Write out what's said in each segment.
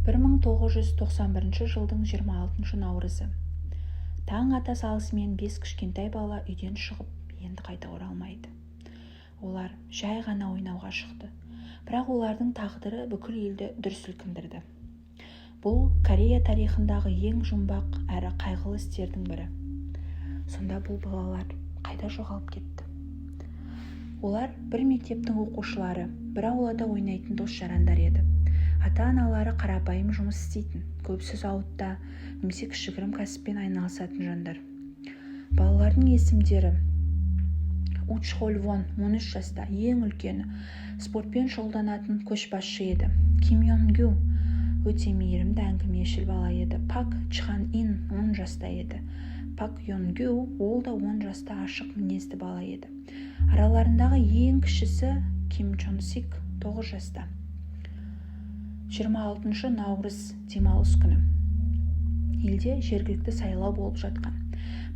1991 жылдың 26 наурызы. Таң ата салысымен 5 кішкентай бала үйден шығып, енді қайта оралмайды. Олар жай ғана ойнауға шықты, бірақ олардың тағдыры бүкіл елді дүр сілкіндірді. Бұл Корея тарихындағы ең жұмбақ әрі қайғылы істердің бірі. Сонда бұл балалар қайда жоғалып кетті? Олар бір мектептің оқушылары, бір аулада ойнайтын дос-жарандар еді. Ата-аналары қарапайым жұмыс істейтін, көпсіз зауытта немесе кішігірім кәсіппен айналысатын жандар. Балалардың есімдері: Учхольвон 13 жаста, ең үлкені, спортпен шұғылданатын көшбасшы еді. Ким Йонгю өте мейірімді әңгімешіл бала еді. Пак Чхан Ин 10 жаста еді. Пак Йонгю ол да 10 жаста ашық мінезді бала еді. Араларындағы ең кішісі Ким Чон Сик 9 жаста. 26 наурыз демалыс күні. Елде жергілікті сайлау болып жатқан.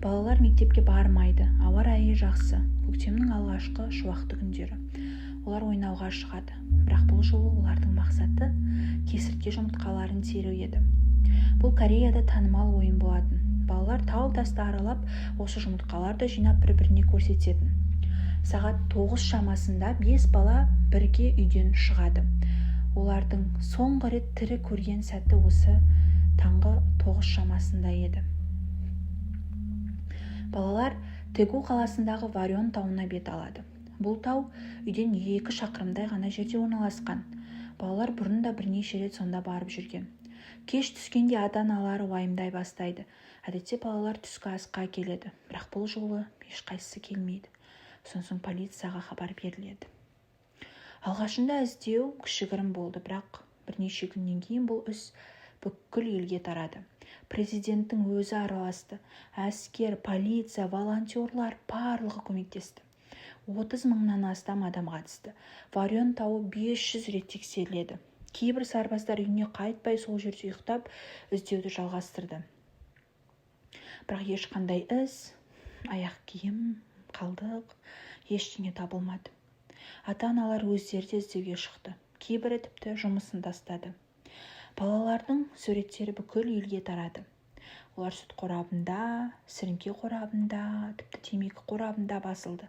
Балалар мектепке бармайды, ауа райы жақсы. Көктемнің алғашқы шуақты күндері. Олар ойнауға шығады. Бірақ бұл жолы олардың мақсаты кесіртке жұмыртқаларын теру еді. Бұл Кореяда танымал ойын болатын. Балалар тау-тасты аралап, осы жұмыртқаларды жинап бір-біріне көрсететін. Сағат 9 шамасында 5 бала бірге үйден шығады. Олардың соңғы рет тірі көрген сәті осы таңғы 9 шамасында еді. Балалар Тегу қаласындағы Варен тауына бет алады. Бұл тау үйден 2 шақырымдай ғана жерде орналасқан. Балалар бұрын да бірнеше рет сонда барып жүрген. Кеш түскенде ата-аналары уайымдай бастайды. Әдетте балалар түскі асқа келеді, бірақ бұл жолы ешқайсысы келмейді. Соң полицияға хабар беріледі. Алғашында іздеу кішігірім болды, бірақ бірнеше күннен кейін бұл іс бүкіл елге тарады. Президенттің өзі араласты. Әскер, полиция, волонтерлар барлығы көмектесті. 30 мыңнан астам адам қатысты. Варен тауы 500 рет тексеріледі. Кейбір сарбаздар үйіне қайтпай сол жерде ұйықтап, іздеуді жалғастырды. Бірақ ешқандай із, аяқ киім, қалдық, ештеңе табылмады. Ата-аналар өздері де іздеуге шықты. Кейбірі тіпті жұмысын тастады. Балалардың суреттері бүкіл елге тарады. Олар сүт қорабында, сіріңке қорабында, тіпті темекі қорабында басылды.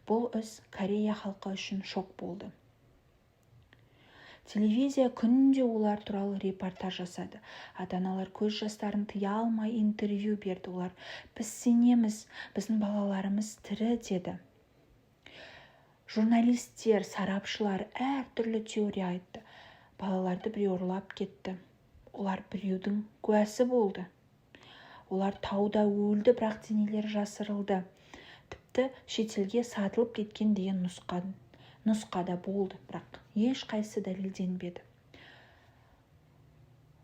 Бұл іс Корея халқы үшін шок болды. Телевизия күнде олар туралы репортаж жасады. Ата-аналар көз жастарын тыя алмай интервью берді. Олар: "Біз сенеміз, біздің балаларымыз тірі" деді. Журналистер, сарапшылар әртүрлі теория айтты. Балаларды біреу ұрлап кетті. Олар біреудің куәсі болды. Олар тауда өлді, бірақ денелері жасырылды. Тіпті шетелге сатылып кеткен деген нұсқа да болды, бірақ ешқайсы дәлелденбеді.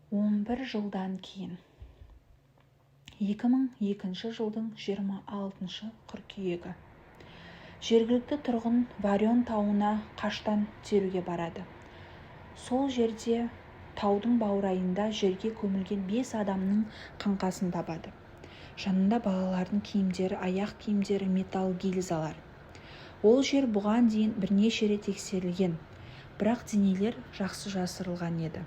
11 жылдан кейін 2002 жылдың 26 қыркүйегі. Жергілікті тұрғын Варен тауына қаштан теруге барады. Сол жерде таудың баурайында жерге көмілген 5 адамның қаңқасын табады. Жанында балалардың киімдері, аяқ киімдері, металл гильзалар. Ол жер бұған дейін бірнеше рет тексерілген, бірақ денелер жақсы жасырылған еді.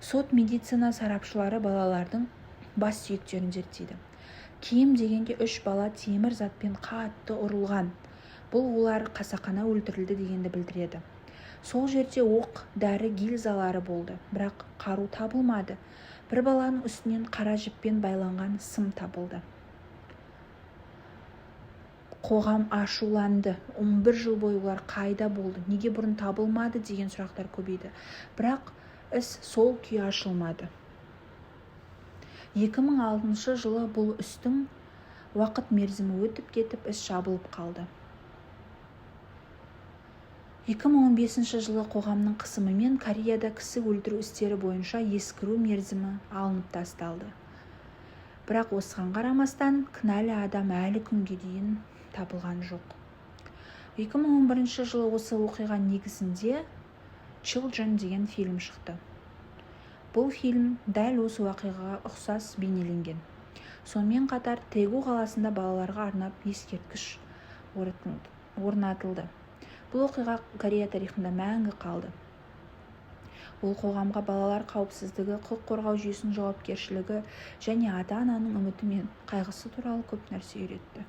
Сот медицина сарапшылары балалардың бас сүйектерін зерттейді. Киім дегенде 3 бала темір затпен қатты ұрылған. Бұл олар қасақана өлтірілді дегенді білдіреді. Сол жерде оқ, дәрі гильзалары болды, бірақ қару табылмады. Бір баланың үстінен қара жіппен байланған сым табылды. Қоғам ашуланды. 11 жыл бойы олар қайда болды, неге бұрын табылмады деген сұрақтар көбейді. Бірақ іс сол күйі ашылмады. 2006 жылы бұл істің уақыт мерзімі өтіп кетіп, іс жабылып қалды. 2015 жылы қоғамның қысымымен Кореяда кісі өлтіру істері бойынша ескіру мерзімі алынып тасталды. Бірақ осыған қарамастан кінәлі адам әлі күнге дейін табылған жоқ. 2011 жылы осы оқиға негізінде Children деген фильм шықты. Бұл фильм дәл осы уақиғаға ұқсас бейнеленген. Сонымен қатар Тегу қаласында балаларға арнап ескерткіш орнатылды. Бұл оқиға Корея тарихында мәңгі қалды. ол қоғамға балалар қауіпсіздігі, құқық қорғау жүйесінің жауапкершілігі және ата-ананың үміті мен қайғысы туралы көп нәрсе үйретті.